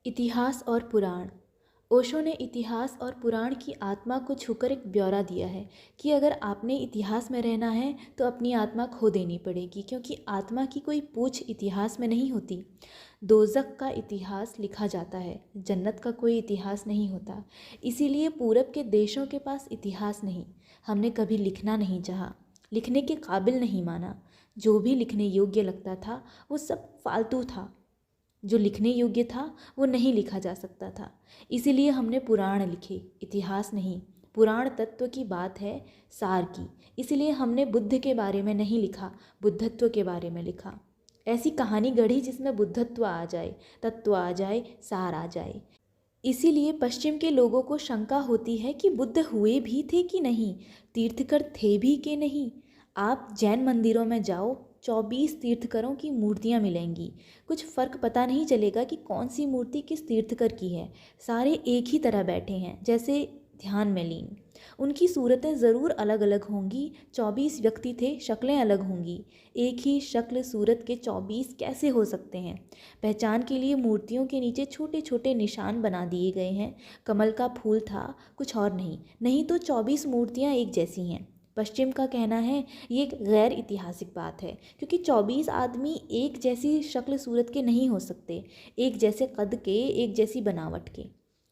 इतिहास और पुराण। ओशो ने इतिहास और पुराण की आत्मा को छूकर एक ब्यौरा दिया है कि अगर आपने इतिहास में रहना है तो अपनी आत्मा खो देनी पड़ेगी, क्योंकि आत्मा की कोई पूछ इतिहास में नहीं होती। दोज़ख का इतिहास लिखा जाता है, जन्नत का कोई इतिहास नहीं होता। इसीलिए पूरब के देशों के पास इतिहास नहीं। हमने कभी लिखना नहीं चाहा, लिखने के काबिल नहीं माना। जो भी लिखने योग्य लगता था वो सब फालतू था। जो लिखने योग्य था वो नहीं लिखा जा सकता था। इसीलिए हमने पुराण लिखे, इतिहास नहीं। पुराण तत्व की बात है, सार की। इसीलिए हमने बुद्ध के बारे में नहीं लिखा, बुद्धत्व के बारे में लिखा। ऐसी कहानी गढ़ी जिसमें बुद्धत्व आ जाए, तत्व आ जाए, सार आ जाए। इसीलिए पश्चिम के लोगों को शंका होती है कि बुद्ध हुए भी थे कि नहीं, तीर्थकर थे भी कि नहीं। आप जैन मंदिरों में जाओ, 24 तीर्थकरों की मूर्तियां मिलेंगी। कुछ फर्क पता नहीं चलेगा कि कौन सी मूर्ति किस तीर्थकर की है। सारे एक ही तरह बैठे हैं, जैसे ध्यान में लीन। उनकी सूरतें ज़रूर अलग अलग होंगी। 24 व्यक्ति थे, शक्लें अलग होंगी। एक ही शक्ल सूरत के 24 कैसे हो सकते हैं? पहचान के लिए मूर्तियों के नीचे छोटे छोटे निशान बना दिए गए हैं। कमल का फूल था, कुछ और नहीं। नहीं तो 24 मूर्तियाँ एक जैसी हैं। पश्चिम का कहना है ये एक गैर ऐतिहासिक बात है, क्योंकि 24 आदमी एक जैसी शक्ल सूरत के नहीं हो सकते, एक जैसे कद के, एक जैसी बनावट के।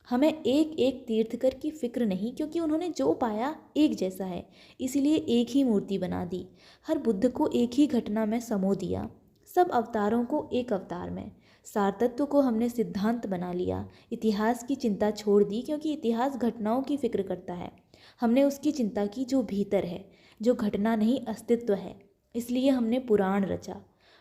हमें एक एक तीर्थकर की फिक्र नहीं, क्योंकि उन्होंने जो पाया एक जैसा है, इसीलिए एक ही मूर्ति बना दी। हर बुद्ध को एक ही घटना में समो दिया, सब अवतारों को एक अवतार में। सारतत्व को हमने सिद्धांत बना लिया। इतिहास की चिंता छोड़ दी, क्योंकि इतिहास घटनाओं की फिक्र करता है। हमने उसकी चिंता की जो भीतर है, जो घटना नहीं अस्तित्व है। इसलिए हमने पुराण रचा।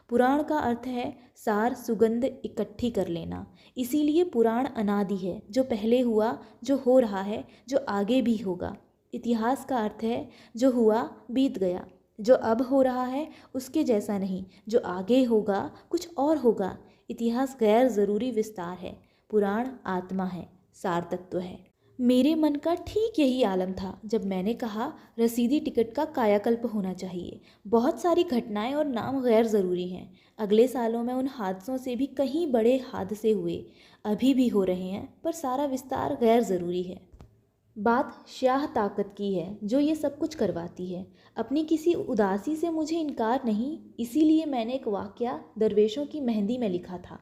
पुराण का अर्थ है सार, सुगंध इकट्ठी कर लेना। इसीलिए पुराण अनादि है, जो पहले हुआ, जो हो रहा है, जो आगे भी होगा। इतिहास का अर्थ है जो हुआ बीत गया, जो अब हो रहा है उसके जैसा नहीं, जो आगे होगा कुछ और होगा। इतिहास गैर ज़रूरी विस्तार है, पुराण आत्मा है, सार तत्व है। मेरे मन का ठीक यही आलम था जब मैंने कहा रसीदी टिकट का कायाकल्प होना चाहिए। बहुत सारी घटनाएं और नाम गैर ज़रूरी हैं। अगले सालों में उन हादसों से भी कहीं बड़े हादसे हुए, अभी भी हो रहे हैं, पर सारा विस्तार गैर ज़रूरी है। बात शाह ताकत की है जो ये सब कुछ करवाती है। अपनी किसी उदासी से मुझे इनकार नहीं। इसीलिए मैंने एक वाक़या दरवेशों की मेहंदी में लिखा था।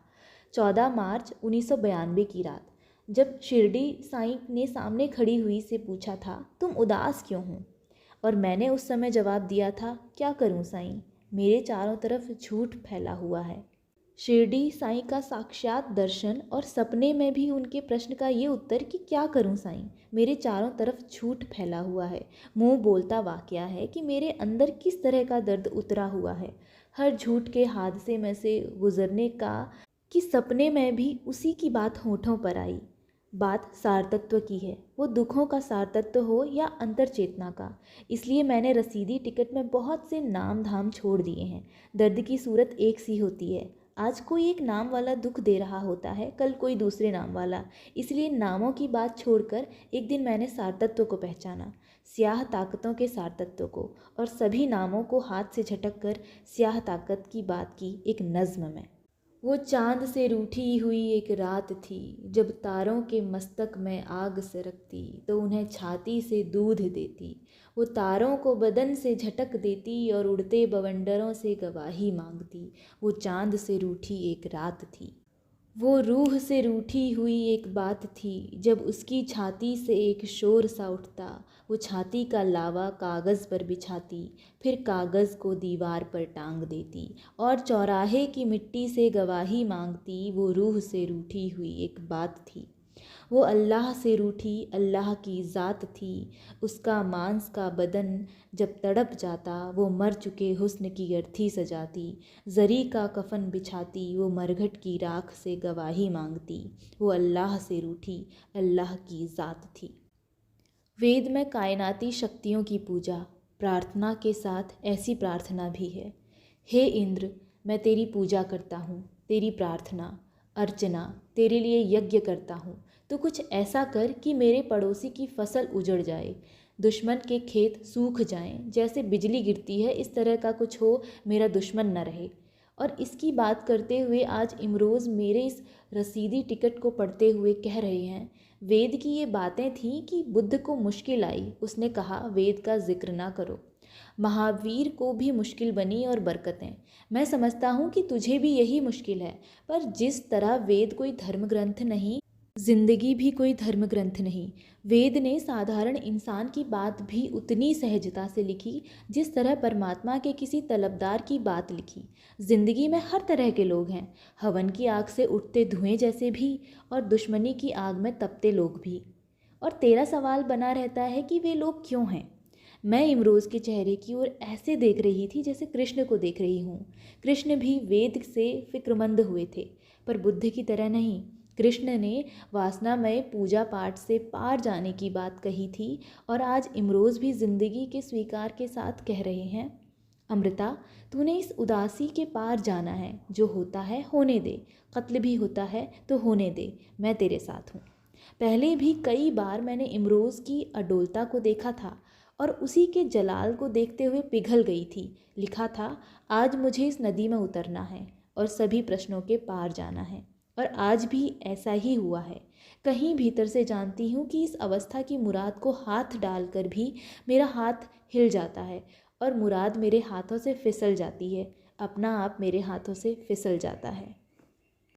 14 मार्च 1992 की रात, जब शिरडी साईं ने सामने खड़ी हुई से पूछा था, तुम उदास क्यों हो? और मैंने उस समय जवाब दिया था, क्या करूं साईं, मेरे चारों तरफ झूठ फैला हुआ है। शिरडी साईं का साक्षात दर्शन और सपने में भी उनके प्रश्न का ये उत्तर कि क्या करूं साईं, मेरे चारों तरफ झूठ फैला हुआ है। मुंह बोलता वाकया है कि मेरे अंदर किस तरह का दर्द उतरा हुआ है, हर झूठ के हादसे में से गुजरने का, कि सपने में भी उसी की बात होठों पर आई। बात सारतत्व की है, वो दुखों का सारतत्व हो या अंतर चेतना का। इसलिए मैंने रसीदी टिकट में बहुत से नाम धाम छोड़ दिए हैं। दर्द की सूरत एक सी होती है। आज कोई एक नाम वाला दुख दे रहा होता है, कल कोई दूसरे नाम वाला। इसलिए नामों की बात छोड़कर एक दिन मैंने सारतत्व को पहचाना, स्याह ताकतों के सारतत्व को, और सभी नामों को हाथ से झटक कर स्याह ताकत की बात की एक नज़्म में। वो चांद से रूठी हुई एक रात थी, जब तारों के मस्तक में आग सरकती तो उन्हें छाती से दूध देती। वो तारों को बदन से झटक देती और उड़ते बवंडरों से गवाही मांगती। वो चांद से रूठी एक रात थी, वो रूह से रूठी हुई एक बात थी, जब उसकी छाती से एक शोर सा उठता। वो छाती का लावा कागज़ पर बिछाती, फिर कागज़ को दीवार पर टांग देती और चौराहे की मिट्टी से गवाही मांगती। वो रूह से रूठी हुई एक बात थी, वो अल्लाह से रूठी अल्लाह की ज़ात थी। उसका मांस का बदन जब तड़प जाता, वो मर चुके हुस्न की अर्थी सजाती। जरी का कफन बिछाती, वो मरघट की राख से गवाही मांगती। वो अल्लाह से रूठी अल्लाह की ज़ात थी। वेद में कायनाती शक्तियों की पूजा प्रार्थना के साथ ऐसी प्रार्थना भी है, हे इंद्र, मैं तेरी पूजा करता हूँ, तेरी प्रार्थना अर्चना तेरे लिए यज्ञ करता हूँ। तो कुछ ऐसा कर कि मेरे पड़ोसी की फसल उजड़ जाए, दुश्मन के खेत सूख जाएं। जैसे बिजली गिरती है इस तरह का कुछ हो, मेरा दुश्मन न रहे। और इसकी बात करते हुए आज इमरोज़ मेरे इस रसीदी टिकट को पढ़ते हुए कह रहे हैं, वेद की ये बातें थीं कि बुद्ध को मुश्किल आई, उसने कहा वेद का जिक्र ना करो। महावीर को भी मुश्किल बनी और बरकतें। मैं समझता हूँ कि तुझे भी यही मुश्किल है, पर जिस तरह वेद कोई धर्म ग्रंथ नहीं, जिंदगी भी कोई धर्म ग्रंथ नहीं। वेद ने साधारण इंसान की बात भी उतनी सहजता से लिखी जिस तरह परमात्मा के किसी तलबदार की बात लिखी। जिंदगी में हर तरह के लोग हैं, हवन की आग से उठते धुएं जैसे भी और दुश्मनी की आग में तपते लोग भी। और तेरा सवाल बना रहता है कि वे लोग क्यों हैं। मैं इमरोज़ के चेहरे की ओर ऐसे देख रही थी जैसे कृष्ण को देख रही हूँ। कृष्ण भी वेद से फिक्रमंद हुए थे, पर बुद्ध की तरह नहीं। कृष्ण ने वासनामय पूजा पाठ से पार जाने की बात कही थी और आज इमरोज़ भी जिंदगी के स्वीकार के साथ कह रहे हैं, अमृता, तूने इस उदासी के पार जाना है। जो होता है होने दे, कत्ल भी होता है तो होने दे, मैं तेरे साथ हूँ। पहले भी कई बार मैंने इमरोज़ की अडोलता को देखा था और उसी के जलाल को देखते हुए पिघल गई थी। लिखा था, आज मुझे इस नदी में उतरना है और सभी प्रश्नों के पार जाना है। और आज भी ऐसा ही हुआ है। कहीं भीतर से जानती हूँ कि इस अवस्था की मुराद को हाथ डालकर भी मेरा हाथ हिल जाता है और मुराद मेरे हाथों से फिसल जाती है, अपना आप मेरे हाथों से फिसल जाता है।